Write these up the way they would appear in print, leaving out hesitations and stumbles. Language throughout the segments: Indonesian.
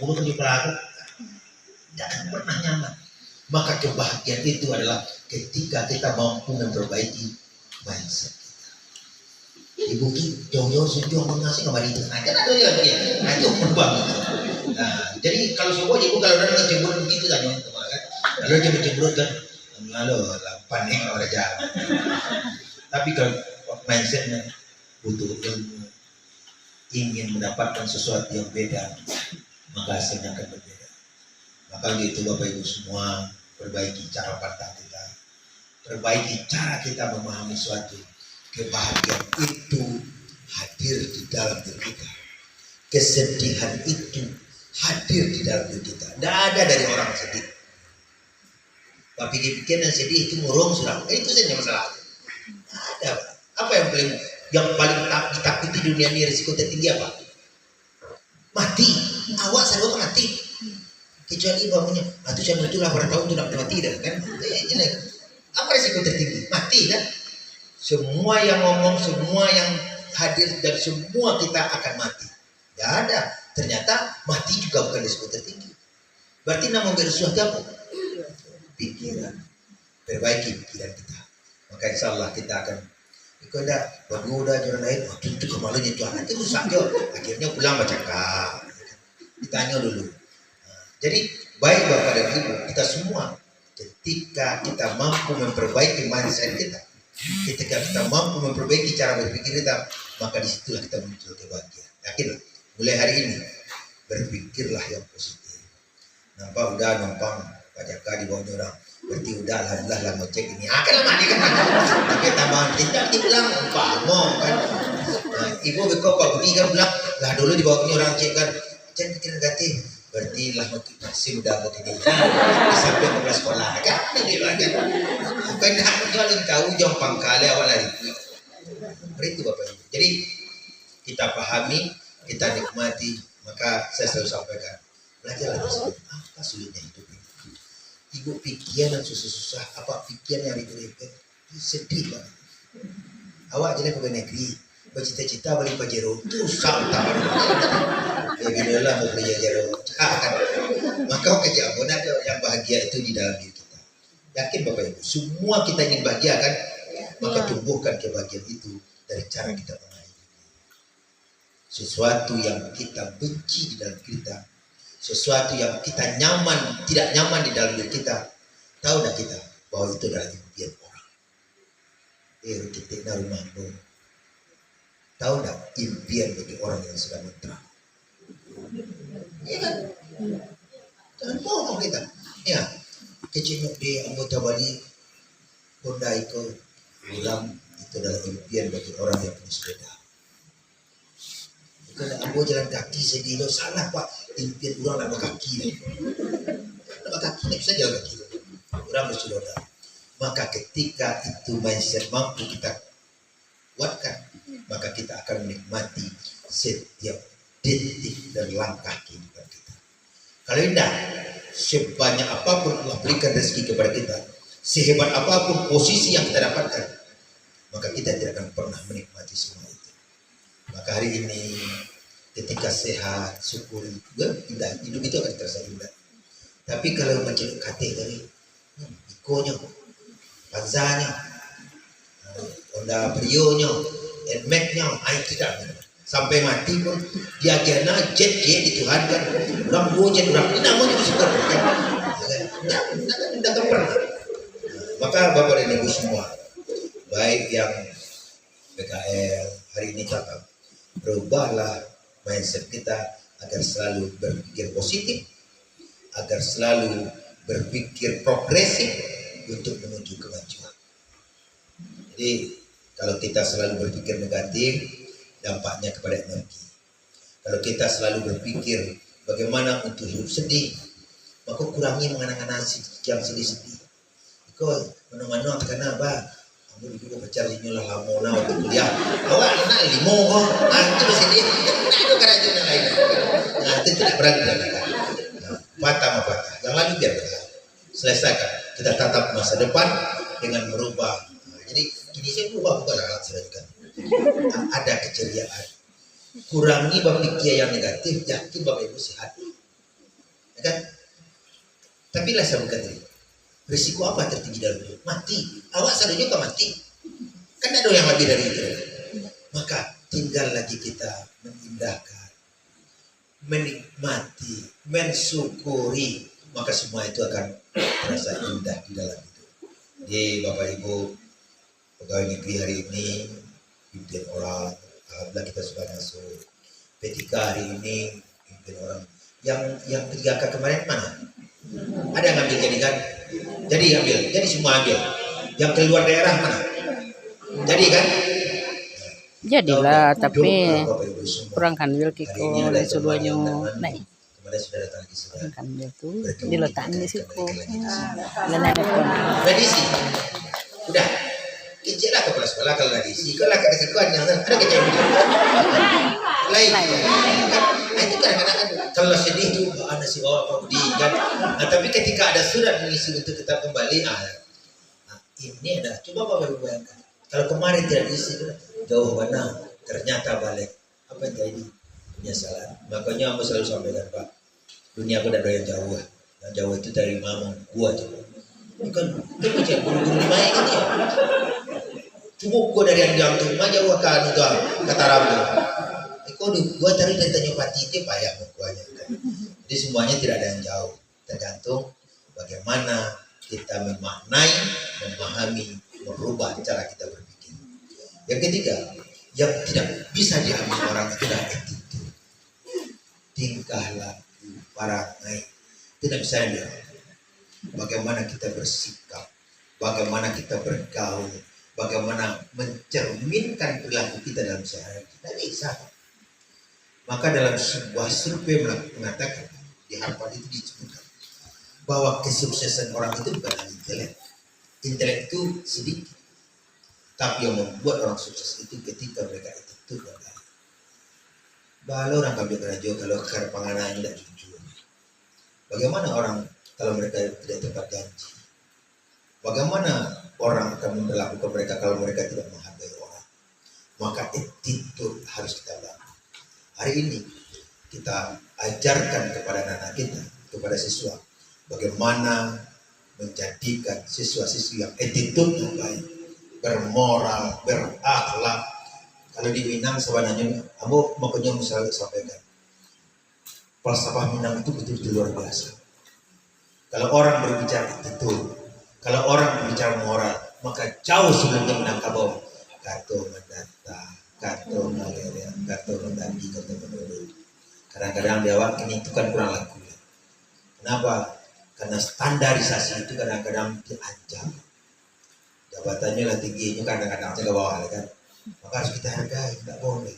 urut di pelaku, tidak akan pernah nyaman. Maka kebahagiaan itu adalah ketika kita mampu memperbaiki mindset kita. Ibu kita jauh-jauh sejauh mengasih kembali itu aja ada ya dia. Nah itu banget. Nah jadi kalau semua ibu kalau udah ngecemburut begitu kan, kalau dia mencemburut kan, lalu panik orang jalan. Tapi kalau mindsetnya butuh ilmu, ingin mendapatkan sesuatu yang beda, maka hasilnya akan berbeda. Maka gitu Bapak Ibu semua, perbaiki cara pandang kita, perbaiki cara kita memahami suatu. Kebahagiaan itu hadir di dalam diri kita, kesedihan itu hadir di dalam diri kita. Tidak ada dari orang sedih, tapi pikir yang sedih itu murung sudah, itu saja masalahnya. Ada apa yang paling ditakuti di dunia ini, risiko tertinggi apa? Mati. Awak selalu mati. Kecuali bangunnya, atau saya itulah berapa tahun tidak mati dah kan? Apa risiko tertinggi? Mati kan? Semua yang ngomong, semua yang hadir dan semua kita akan mati. Tidak ada. Ternyata mati juga bukan risiko tertinggi. Berarti nama bersuatu apa? Pikiran. Perbaiki pikiran kita. Maka insya Allah kita akan ada bergoda orang lain. Oh, itu kemalunya itu anak itu rusak jo. Akhirnya pulang baca kak. Ditanya dulu. Jadi baik Bapak dan Ibu, kita semua ketika kita mampu memperbaiki mindset kita, ketika kita mampu memperbaiki cara berpikir kita, maka disitulah kita muncul kebahagiaan. Yakinlah, mulai hari ini berpikirlah yang positif. Nampak udah numpang Pak Jaka di bawah orang, berarti udah alhamdulillah lah mau cek ini. Akan lama nih kan, tapi tambahan kita dibilang ngomong kan. Nah, Ibu beko Pak Budi kan bilang, lah dulu di bawah ini orang cek kan, cek pikir negatif. Berarti lah masih udah begini sampai ke sekolah kan ini lah kan benar jual tahu jong pangkale awal hari itu Bapak Ibu. Jadi kita pahami, kita nikmati, maka saya selalu sampaikan belajarlah tersebut. Apa sulitnya hidup ini? Ibu pikiran yang susah-susah, apa pikiran yang ribet-ribet, sedih banget. Awak jadi pegawai negeri, bercita-cita balik Pajero, susah utama. Ya biarlah mau beli Pajero. Maka kerja pun ada yang bahagia itu di dalam diri kita. Yakin Bapak Ibu, semua kita ingin bahagia kan? Maka tumbuhkan kebahagiaan itu dari cara kita mengayomi. Sesuatu yang kita benci di dalam kita, sesuatu yang kita nyaman, tidak nyaman di dalam diri kita, tahu tak kita bahwa itu adalah impian orang. Kita rumah tahu tak impian bagi orang yang sedang menterang. Iya kan? Jangan bohong kita. Ya, kecil di anggota Bali, Honda itu ulang itu adalah impian bagi orang yang punya sepeda. Bukan aku jalan kaki sedih lo salah Pak. Impian orang nak kaki. Nak kaki ni bisa jalan kaki. Orang bersuara. Maka ketika itu mindset mampu kita kuatkan, maka kita akan menikmati setiap detik dan langkah kehidupan kita. Kalau tidak, sebanyak apapun Allah berikan rezeki kepada kita, sehebat apapun posisi yang kita dapatkan, maka kita tidak akan pernah menikmati semua itu. Maka hari ini ketika sehat, syukuri, indah, hidup itu akan terasa indah. Tapi kalau macam kate tadi, ikonya, panzanya, Honda Brio-nya, Nmax-nya, tidak ada. Sampai mati pun dia kena jet dituhankan orang bojen orang ini namanya suka tidak pernah. Maka Bapak dan Ibu semua, baik yang PKL hari ini cakap, berubahlah mindset kita agar selalu berpikir positif, agar selalu berpikir progresif untuk menuju kemajuan. Jadi kalau kita selalu berpikir negatif, dampaknya kepada energi. Kalau kita selalu berpikir bagaimana untuk hidup sedih, maka kurangi mengenang-kenang yang sedih-sedih. Kau mana-mana karena apa? Kamu juga pacar ini lah lama waktu kuliah. Awak nak limo kok, itu sedih. Nah itu karena itu yang lain. Nah itu tidak berani kita. Patah sama patah. Yang lalu biar berlalu. Selesaikan. Kita tatap masa depan dengan merubah. Jadi ini saya berubah bukan alat selesaikan. Ada keceriaan. Kurangi berpikir yang negatif, yakin Bapak Ibu sehat. kan? Tapi lah saya berkata, risiko apa tertinggi dalam hidup? Mati. Awak sadar juga mati. Kan ada yang lebih dari itu. Maka tinggal lagi kita mengindahkan, menikmati, mensyukuri. Maka semua itu akan terasa indah di dalam hidup. Jadi Bapak Ibu, pegawai negeri hari ini, pimpin orang, alhamdulillah kita sudah masuk. P3 hari ini, pimpin orang. Yang 3K kemarin mana? Ada yang ambil jadi kan? Jadi ambil, jadi semua ambil. Yang keluar daerah mana? Jadi kan? Jadilah, tapi kurang handil kiko seduanya naik. Kemudian sudah datang lagi sudah. Kurang handil tuh diletakkan di situ. Lena telepon. Tradisi. Udah. Kecil lah kepala sekolah kalau tradisi. Kalau kakak sekuan yang ada kecil. Lain. Nah, itu kadang-kadang kalau sedih itu ada si bawa apa di kan. Nah, tapi ketika ada surat mengisi untuk kita kembali, ini ada. Coba Bapak Ibu bayangkan. Kalau kemarin tidak diisi, jauh mana ternyata balik. Apa yang jadi? Penyesalan. Makanya aku selalu sampaikan, Pak, dunia aku ada yang jauh. Yang jauh itu dari mama, gua coba. Bukan, itu macam guru-guru main gitu ya. Cuma gua dari yang jauh mah jauh akan udah kata Rambo. Kau gua tadi tanya pati itu payah pokoknya. Jadi semuanya tidak ada yang jauh. Tergantung bagaimana kita memaknai, memahami, merubah cara kita berpikir. Yang ketiga, yang tidak bisa diambil orang itu adalah attitude, tingkah laku, perangai. Tidak bisa diambil. Bagaimana kita bersikap, bagaimana kita bergaul, bagaimana mencerminkan perilaku kita dalam sehari-hari. Tidak bisa. Maka dalam sebuah survei mengatakan di Harvard itu disebutkan bahwa kesuksesan orang itu bukan hanya intelek. Intelek itu sedikit. Tapi yang membuat orang sukses itu ketika mereka itu gagal. Balau orang kabel kerajo kalau karena panganannya tidak jujur. Bagaimana orang kalau mereka tidak tepat janji? Bagaimana orang akan memperlakukan mereka kalau mereka tidak menghargai orang? Maka attitude harus kita bangun. Hari ini kita ajarkan kepada anak kita, kepada siswa, bagaimana menjadikan siswa-siswi yang attitude yang baik, bermoral, berakhlak. Kalau di Minang sebenarnya, kamu makanya misalnya sampaikan, falsafah Minang itu betul-betul luar biasa. Kalau orang berbicara attitude, kalau orang berbicara moral, maka jauh sebelumnya Minangkabau, kato mendata, kato malaria, kato mendaki, kato menurut. Kadang-kadang dia ini itu kan kurang laku. Kenapa? Karena standarisasi itu kadang-kadang diancam. Jabatannya lah tingginya kadang-kadang ke bawah kan. Maka harus kita hargai, tidak boleh.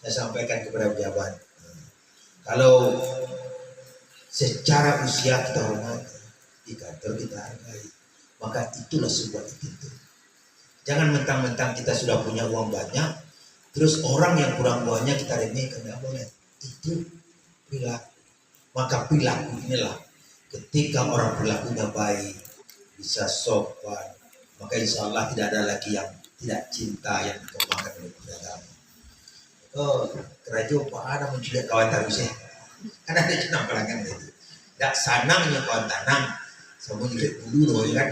Saya sampaikan kepada pejabat. Kalau secara usia kita hormati, di kantor kita hargai. Maka itulah sebuah itu. Jangan mentang-mentang kita sudah punya uang banyak, terus orang yang kurang banyak kita remehkan, tidak boleh. Itu perilaku. Maka perilaku inilah ketika orang perilakunya baik, bisa sopan, maka insya Allah tidak ada lagi yang tidak cinta yang dikembangkan oleh agama. Oh, kerajaan Pak ada menculik kawan tarusnya. Karena ada jenang pelanggan itu. Tak sanangnya kawan tanam, sama menculik dulu kan,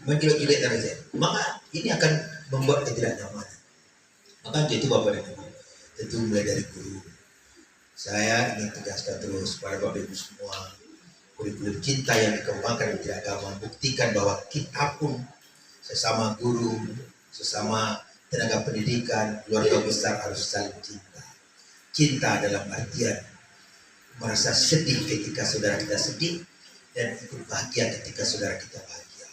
menculik tarusnya. Maka ini akan membuat ketidaknyamanan. Maka itu Bapak dan Ibu, tentu mulai dari guru. Saya ingin tegaskan terus pada Bapak Ibu semua, kurikulum cinta yang dikembangkan di agama buktikan bahwa kita pun sesama guru, sesama tenaga pendidikan, keluarga besar harus saling cinta. Cinta dalam artian merasa sedih ketika saudara kita sedih dan ikut bahagia ketika saudara kita bahagia.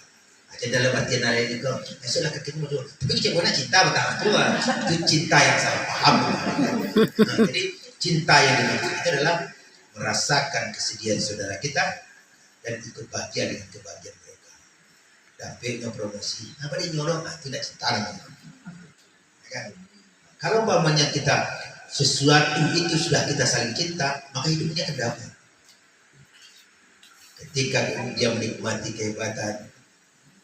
Ada dalam artian ada juga, sudah ketemu dulu. Tapi kita bukan cinta betul tua, itu cinta yang salah paham. Nah, jadi cinta yang dimaksud itu adalah merasakan kesedihan saudara kita dan ikut bahagia dengan kebahagiaan mereka. Dapetnya promosi, apa dia nyolong? Tidak cinta lagi. Kan? Kalau umpamanya kita sesuatu itu sudah kita saling cinta, maka hidupnya akan damai. Ketika dia menikmati kehebatan,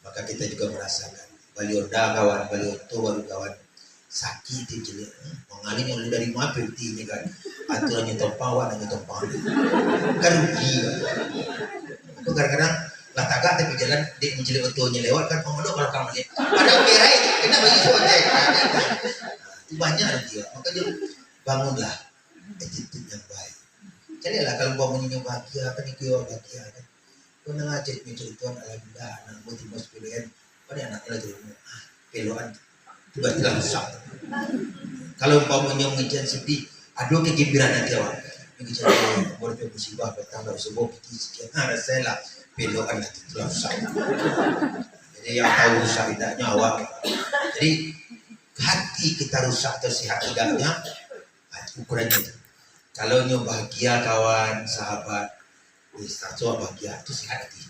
maka kita juga merasakan. Balior dah kawan, balior tu baru kawan. sakit itu jelek. Mengalih yang dari mana ini kan. Aturan nyetop pawan dan nyetop pawan. Kan rugi. Itu kadang-kadang lah tagak tapi jalan dia menjelek betul lewat kan pengodok kalau kamu lihat. Padahal merah itu kenapa itu ada? Itu banyak dia. Makanya bangunlah attitude yang baik. Jadi lah kalau bangunnya bahagia kan itu bahagia kan. Kau nak ngajak mencari Tuhan alhamdulillah anak motivasi pilihan pada anaknya lagi peluan tiba-tiba rusak. Kalau bangunnya mengejar sedih, aduh kegembiraan nanti awak. Mengejar boleh musibah bertambah sebuah piti sekian. Rasanya lah peluan nanti rusak. Jadi yang tahu rusak tidaknya awak. Jadi hati kita rusak atau sehat tidaknya ukurannya itu. Kalau nyo bahagia kawan, sahabat, satu bahagia itu sehat hati.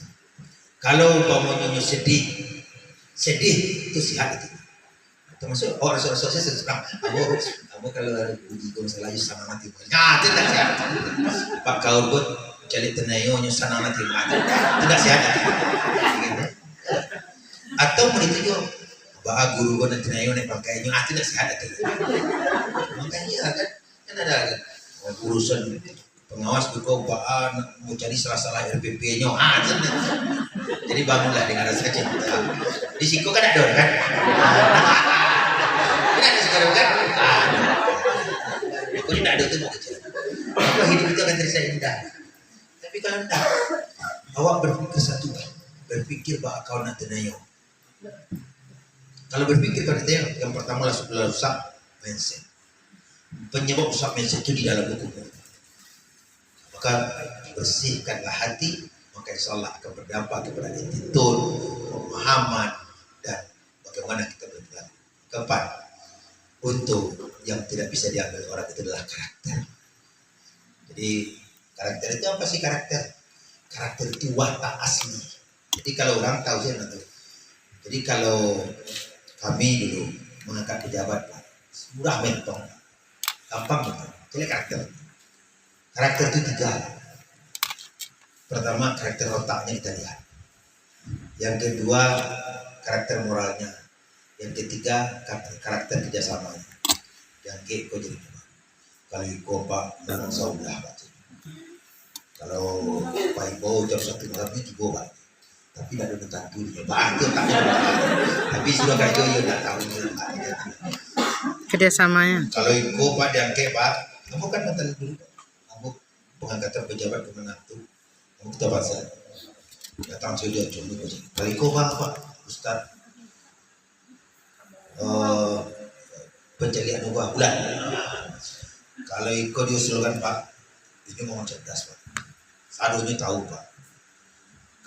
Kalau umpamanya nyo sedih itu sehat hati. Termasuk rasul-rasul saya sedang kamu kalau uji kau selalu sana mati. Nah, tidak sehat. Pak kau buat jadi tenayo nyo sana mati. Tidak sehat. Atau begitu juga bah guru kau nanti tenayo nih pakai nyo tidak sehat. Makanya kan ada urusan pengawas buka baan mau cari salah-salah RPP-nya jadi bangunlah dengan rasa cinta di situ kan ada kan tidak ada sekarang kan aku tidak ada itu mau kecil maka hidup itu akan terasa indah tapi kalau tidak awak berpikir satu berpikir bahwa kau nak tenayo kalau berpikir kau tenayo yang pertama langsung rusak mindset. Penyebab rusak mindset itu di dalam buku. Maka bersihkanlah hati, maka insya Allah akan berdampak kepada attitude, pemahaman, dan bagaimana kita berperilaku. Keempat, untuk yang tidak bisa diambil orang itu adalah karakter. Jadi karakter itu apa sih karakter? Karakter itu watak asli. Jadi kalau orang tahu saya nanti. Jadi kalau kami dulu mengangkat pejabat, murah mentong. Gampang betul. Jadi karakter itu 3. Pertama karakter otaknya kita lihat. Yang kedua karakter moralnya. Yang ketiga karakter kerjasamanya. Yang kau jadi gimana? Kalau kau pak memang saudah pak. Kalau pak ibu jam 1 malam ini tiga pak. Tapi tidak ada tentu dia bantu tak. Tapi sudah kayak itu tidak tahu kerjasamanya. Kalau ikut pak diangkat pak, kamu kan nonton dulu, kamu pengangkatan pejabat kemenantu, kamu kita bahasa datang saja cuma itu. Kalau ikut pak Ustad pencarian ubah bulan. Kalau ikut diusulkan pak, ini mau cerdas pak, sadunya tahu pak.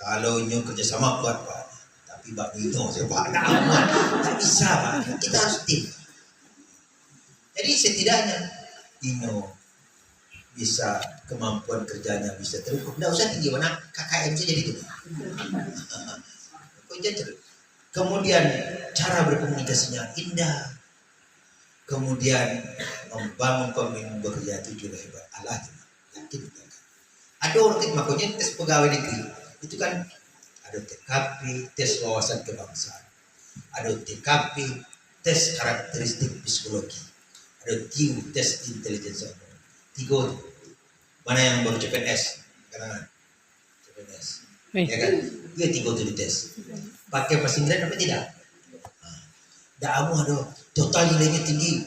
Kalau nyu kerjasama kuat pak, tapi pak Nino saya pak tak bisa pak, kita harus tim. Jadi setidaknya Ino bisa kemampuan kerjanya bisa terukur. Tidak usah tinggi mana KKM saja jadi itu. Kemudian cara berkomunikasinya indah. Kemudian membangun komitmen bekerja itu juga hebat. Allah yakin. Ada orang makanya tes pegawai negeri itu kan ada TKP, tes wawasan kebangsaan, ada TKP, tes karakteristik psikologi. Ada TIU, tes intelijensi. 3 mana yang baru CPNS? Karena CPNS. Ya kan? Dia 3 itu dites. Pakai bahasa Inggris apa tidak? Dah kamu ada total nilainya tinggi,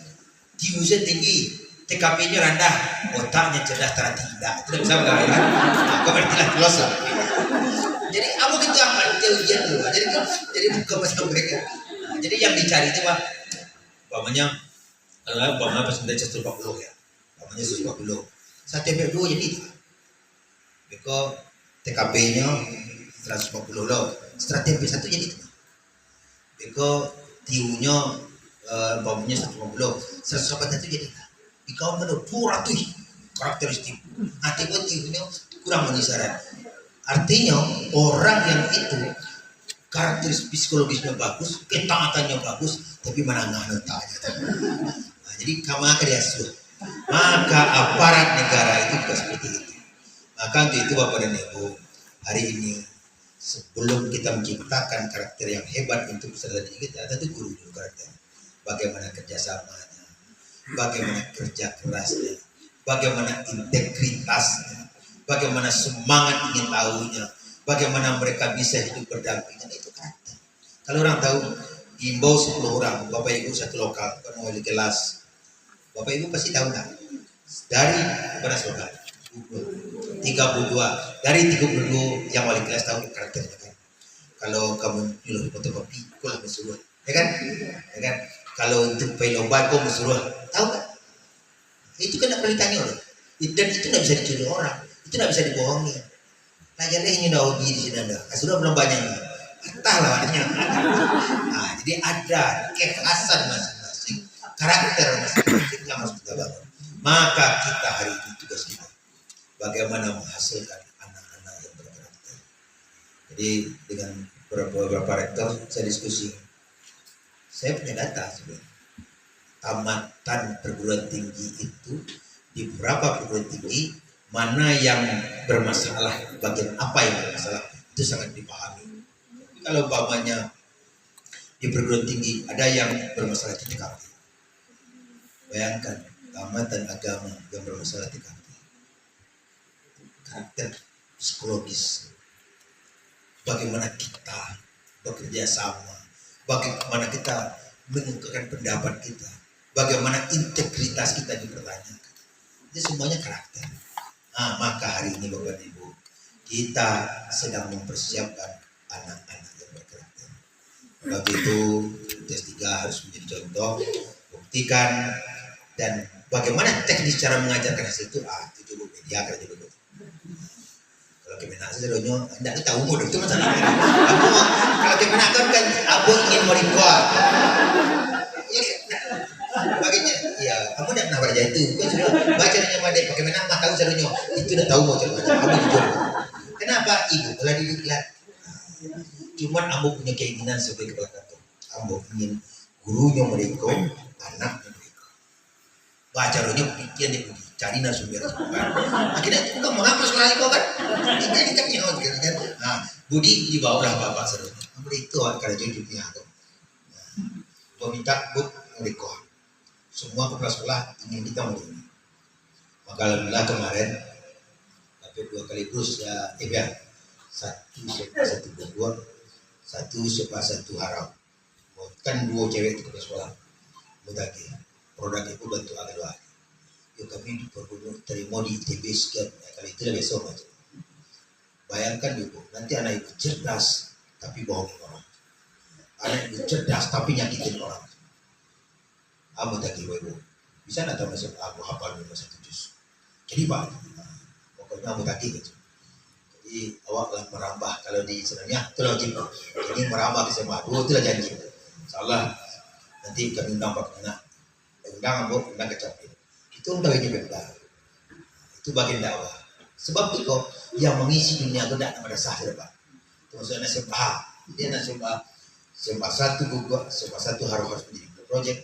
TIU-nya tinggi, TKP-nya rendah, otaknya cerdas tidak. Tidak bisa bergaya kan? Kau berarti close lah. Jadi kamu gitu amat dia ujian dulu. Jadi bukan masalah mereka. Jadi yang dicari itu pak, umpamanya kalau umpamanya persentase 140 ya, umpamanya 140, 142 jadi itu. Beko TKP-nya 140 loh, strategi 1 jadi itu. Beko TIU-nya umpamanya 150, 141 jadi itu. Beko ada 200 karakteristik. Nanti buat TIU-nya kurang memenuhi syarat. Artinya orang yang itu karakteristik psikologisnya bagus, ketaatannya bagus, tapi menangani otaknya. Jadi maka dia sudah. Maka aparat negara itu juga seperti itu. Maka untuk itu Bapak dan Ibu, hari ini sebelum kita menciptakan karakter yang hebat untuk peserta didik kita, tentu guru dulu karakter. bagaimana kerjasamanya, bagaimana kerja kerasnya, bagaimana integritasnya, bagaimana semangat ingin tahunya, bagaimana mereka bisa hidup berdampingan, itu karakter. Kalau orang tahu, himbau 10 orang, Bapak Ibu satu lokal, kan wali kelas, Bapak Ibu pasti tahu nggak? Dari berapa saudara? 32. Dari 32 yang wali kelas tahu karakternya kan. Kalau kamu nyuruh fotokopi, kau lah mesuruh, ya kan? Ya kan? Kalau untuk pay lomba, kau mesuruh, tahu kan? Itu kan tidak perlu ditanya loh. Dan itu tidak bisa dicuri orang, itu tidak bisa dibohongi. Lajarnya ini udah hobi di sini ada, sudah belum banyak nih. Entahlah warnanya. Nah, jadi ada kekhasan masing-masing, karakter masing-masing yang harus kita bangun. Maka kita hari ini tugas kita, bagaimana menghasilkan anak-anak yang berkarakter. Jadi dengan beberapa rektor saya diskusi, saya punya data sebenarnya. Tamatan perguruan tinggi itu di beberapa perguruan tinggi mana yang bermasalah, bagian apa yang bermasalah itu sangat dipahami. Kalau umpamanya di perguruan tinggi ada yang bermasalah di TKP, bayangkan tamatan agama yang bermasalah di TKP, karakter psikologis, bagaimana kita bekerja sama, bagaimana kita mengungkapkan pendapat kita, bagaimana integritas kita dipertanyakan, itu semuanya karakter. Nah, maka hari ini Bapak Ibu, kita sedang mempersiapkan anak-anak yang berkarakter. Sebab itu tes 3 harus menjadi contoh, buktikan, dan bagaimana teknis cara mengajarkan hasil itu, itu coba media kerja dulu. Kalau kemenaker sebenarnya tidak tahu umur itu masalahnya. Kalau kemenaker kan aku ingin merikot. Baginya, ya kamu tidak pernah baca itu. Kau sudah baca dengan pandai. Bagaimana kamu tahu sebenarnya itu tidak tahu mau cerita. Kamu jujur. Kenapa ibu? Kalau dilihat, cuman ambo punya keinginan sebagai kepala kantor. Ambo ingin gurunya mereka, anaknya mereka. Baca rohnya pikir dia pergi cari narasumber. Akhirnya itu bukan mengapa sekolah itu kan? Ini kan nyawa kan? Nah, Budi dibawalah bapak serunya. Ambo itu kalau jujurnya tu. Meminta buk mereka. Semua kepala sekolah ingin kita begini. Maka alhamdulillah kemarin dapat 2 kali terus ya, satu dua, satu harap. Kan 2 cewek itu kepala sekolah. Mudaki, produk itu bantu agak doa. Yuk kami terima di ITB sekian. Ya, kali itu lah besok macam. Bayangkan ibu, nanti anak ibu cerdas tapi bohongin orang. Anak ibu cerdas tapi nyakitin orang. Amu tak kira ibu, bisa nak tahu masuk aku hafal 1 juz. Jadi pak, pokoknya amu tak kira. Jadi awaklah merambah kalau di sebenarnya itu wajib. Ini merambah ke SMA 2 itulah janji. Insyaallah nanti kami undang pak anak, undang amu, undang kecapin. Itu undang ini benar. Itu bagian dakwah. Sebab itu yang mengisi dunia itu tidak ada sah pak. Itu maksudnya SMA, dia nak SMA 1 gugur, SMA 1 harus menjadi project.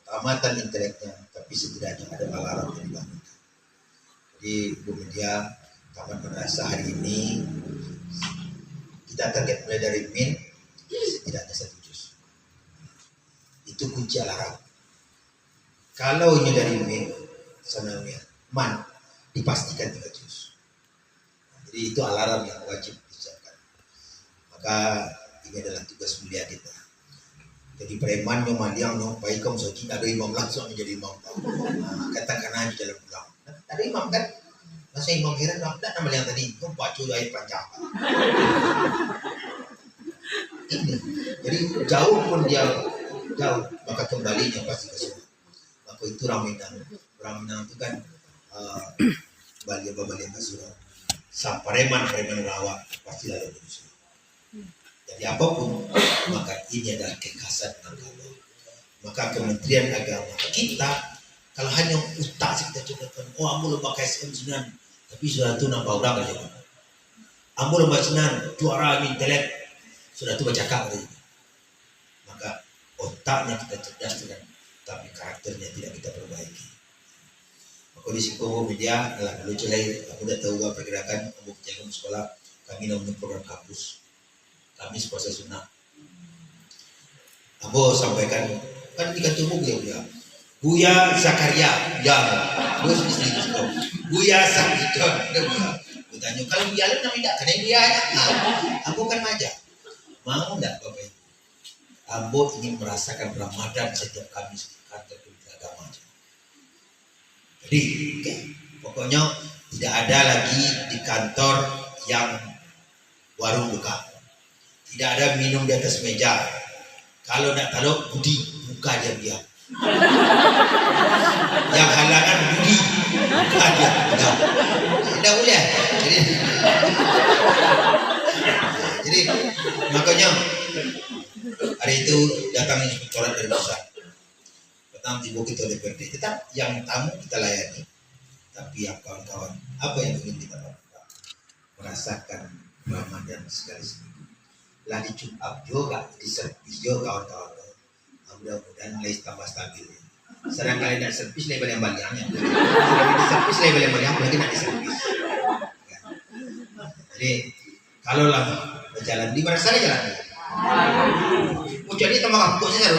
Tamatan inteleknya, tapi setidaknya ada alarm yang dibangun. Jadi Bu Media, Taman Madrasah hari ini kita target mulai dari min setidaknya 1 juz. Itu kunci alarm. Kalau ini dari min, sanawiyah, man dipastikan 3 juz. Jadi itu alarm yang wajib disiapkan. Maka ini adalah tugas mulia kita. Jadi preman yang maliang yang baik kamu saja ada imam langsung menjadi imam. Nah, katakan aja dalam pulang. Ada imam kan? Masa imam heran tak nama yang tadi itu baca ayat panjang. Ini. Jadi jauh pun dia jauh maka kembalinya pasti ke sana. Maka itu Ramadan. Ramadan itu kan balia Masura. Sang preman rawat pasti ada di sana. Jadi apapun, maka ini adalah kekhasan agama. Maka Kementerian Agama kita, kalau hanya utak kita contohkan, ambo lomba KSM Sunan, tapi sudah tu nampak orang aja. Ambo lomba Sunan, juara intelek, sudah tu bercakap aja. Maka otaknya kita cerdaskan, tapi karakternya tidak kita perbaiki. Maka di Singkowo Media adalah lucu lain. Aku dah tahu apa pergerakan, ambo jaga sekolah, kami namanya program kampus. Kamis puasa sunnah. Ambo sampaikan kan di kantor dia. Buya Zakaria, ya, bos istri itu. Buya Sakiton, dia. Tanya kalau Buya lu namanya tidak, karena Buya ya. Aku kan aja. Mau tidak Bapak Ibu? Ambo ingin merasakan Ramadan setiap Kamis di kantor agama aja. Jadi, pokoknya tidak ada lagi di kantor yang warung buka. Tidak ada minum di atas meja. Kalau tidak tahu budi buka dia. Yang halangan budi buka dia. Tidak boleh. Jadi makanya hari itu datang inspektorat dari pusat. Pertama di Bukit DPRD. Tetap yang tamu kita layani. Tapi yang kawan-kawan, apa yang ingin kita lakukan? Merasakan Ramadan sekali seminggu. Lah di Jumat juga, di servis juga kawan-kawan. Mudah-mudahan mulai tambah stabil. Sedang kali nak servis level yang baliangnya. Di servis level yang baliang lagi nak di servis. Jadi kalau lah berjalan di mana sana jalan. Mau jadi tambah kampus saja.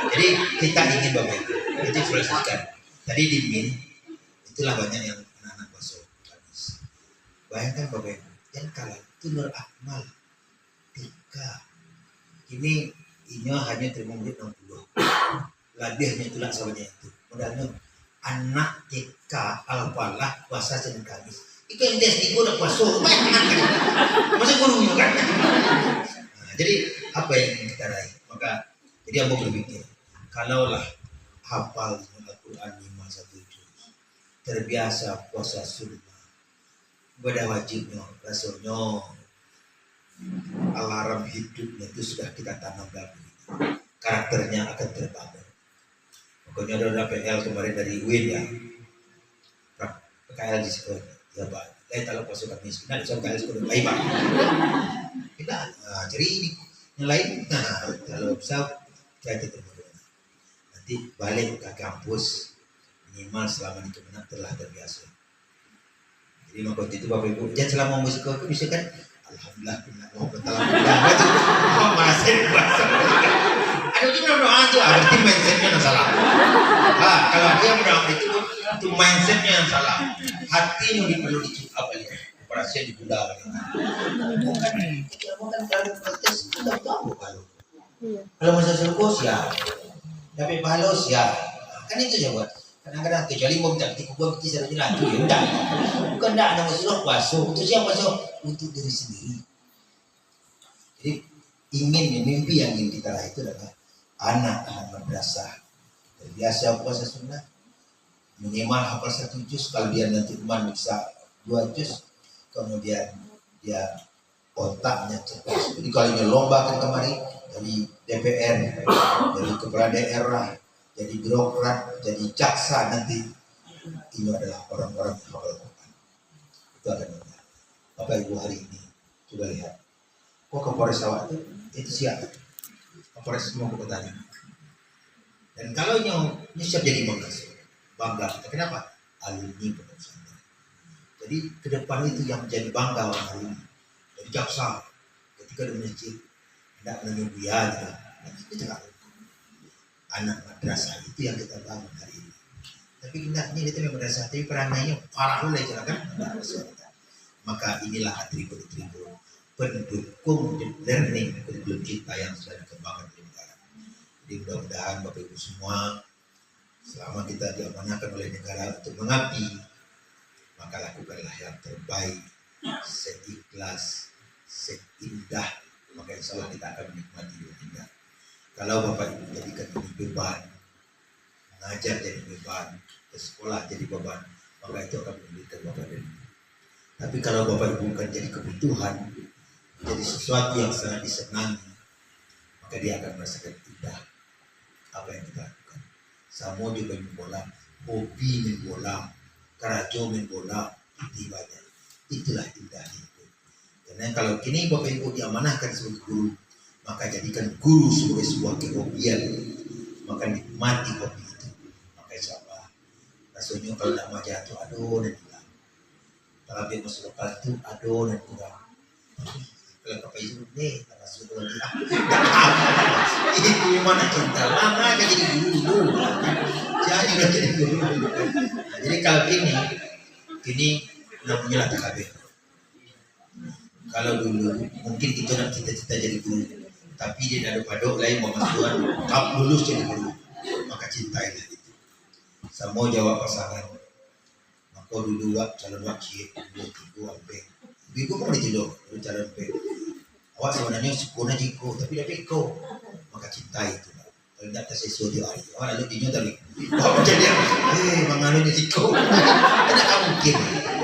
Jadi kita ingin Bapak Ibu, itu selesaikan. Tadi di MIN itulah banyak yang anak-anak masuk habis. Bayangkan Bapak Ibu, yang kalah itu Nur Akmal ini hanya terima murid 60. Lebih hanya itulah sahabatnya itu. Mudah-mudahan anak TK Al-Falah puasa Senin Kamis. Itu yang tes udah puasa. Masa gurunya kan? Nah, jadi apa yang ingin kita raih? Maka jadi aku berpikir, kalaulah hafal Al-Quran 5 juz, terbiasa puasa sunnah, ibadah wajibnya, rasanya alarm hidupnya itu sudah kita tanam dalam diri. Karakternya akan terbangun. Pokoknya ada PL kemarin dari UIN ya, PKL di sekolah. Ya Pak, kalau pasukan miskin, ada PKL sekolah lain Pak. Kita, jadi ini yang lain, kalau bisa kita ketemu. Nanti balik ke kampus minimal selama di Kemenak telah terbiasa. Jadi makanya itu Bapak Ibu, jangan selama musik itu bisa kan. Alhamdulillah, ada juga berdoa itu, berarti mindsetnya yang salah. Kalau dia berdoa itu mindsetnya yang salah. Hatinya perlu dicip apa ya? Operasi di bunda. Bukan kalau protes kita tahu kalau masa selukos ya, tapi balos ya, kan itu ya buat. Kadang-kadang kecuali mau minta dikubur kita saja lagi ya udah. Bukan dah ada masalah puasa untuk siapa untuk diri sendiri. Jadi mimpi yang ingin kita raih itu adalah anak-anak madrasah terbiasa puasa sunnah, minimal hafal 1 juz, kalau dia nanti bisa 2 juz, kemudian dia otaknya cerdas. Jadi kalau dia lomba kan kemarin dari DPR, dari kepala daerah, jadi birokrat, jadi jaksa nanti, ini adalah orang-orang yang hafal Quran. Itu akan benar. Bapak Ibu hari ini coba lihat, kok Kapolres Sawat itu siap, Kapolres semua kotanya. Dan kalau ini siap jadi bangga kita. Kenapa? Alumni Pondok Pesantren. Jadi ke depan itu yang menjadi bangga orang hari ini. Jadi jaksa ketika di masjid tidak menyuguh ya, kita nggak. Anak madrasah itu yang kita bangun hari ini. Tapi hendaknya kita madrasah, tapi peranainya parah oleh kan? Maka inilah atribut-atribut pendukung learning kurikulum kita yang sudah dikembangkan di negara. Jadi mudah-mudahan Bapak Ibu semua, selama kita diamanahkan oleh negara untuk mengabdi, maka lakukanlah yang terbaik, seikhlas, seindah, maka insya Allah kita akan menikmati dunia. Kalau Bapak Ibu jadikan ini beban, mengajar jadi beban, ke sekolah jadi beban, maka itu akan menyulitkan Bapak Ibu. Tapi kalau Bapak Ibu kan jadi kebutuhan, jadi sesuatu yang sangat disenangi, maka dia akan merasakan indah apa yang kita lakukan. Samo di main bola, hobi main bola, karajo main bola, itu banyak. Itulah indahnya itu. Karena kalau kini Bapak Ibu diamanahkan sebagai guru, maka jadikan guru sebagai sebuah kehobian, maka nikmati hobi itu. Maka insya Allah rasanya kalau tidak mau jatuh aduh dan hilang. Kalau dia masuk lokal itu aduh dan kurang. Kalau Bapak Ibu deh, tak masuk lagi. Itu mana cinta? Lama kan jadi guru dulu. Jadi udah jadi guru dulu. Nah, jadi kalau ini namanya lah TKB. Kalau dulu mungkin kita nak cita-cita jadi guru, tapi dia ada padok lain mau Tuhan, tak lulus jadi guru, maka cintailah itu. Sama jawab pasangan. Maka dulu calon wakil, dua tiga ambil. Bigo mau ditidur, calon ambil. Awak sebenarnya sempurna jiko, tapi dah beko, maka cintai itu. Kalau tidak sesuatu hari, awak lalu dinyo tadi. Awak jadi, mengalunya jiko, tidak mungkin.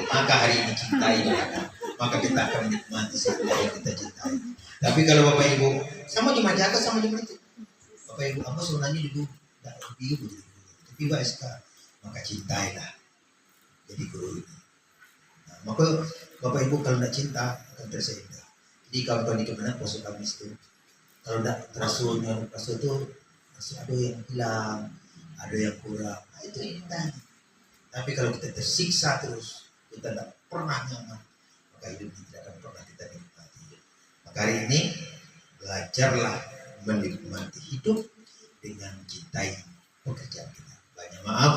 Maka hari ini cintai mereka. Maka kita akan menikmati segala yang kita cintai. Tapi kalau Bapak Ibu sama cuma jaga sama cuma itu. Bapak Ibu apa sebenarnya dulu tidak lebih guru, tapi SK, maka cintailah jadi guru ini. Nah, maka Bapak Ibu kalau tidak cinta akan tersedia. Jadi kawan-kawan itu mana puasa Kamis itu, kalau tidak terasunya puasa itu masih ada yang hilang, ada yang kurang. Nah, itu indah. Tapi kalau kita tersiksa terus, kita tidak pernah nyaman, maka hidup ini tidak akan pernah kita nikmati. Maka hari ini belajarlah menikmati hidup dengan mencintai pekerjaan kita. Banyak maaf,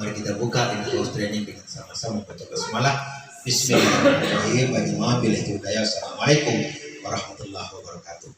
mari kita buka ini house training dengan sama-sama baca basmalah. Bismillahirrahmanirrahim. Banyak maaf bila itu daya. Assalamualaikum warahmatullahi wabarakatuh.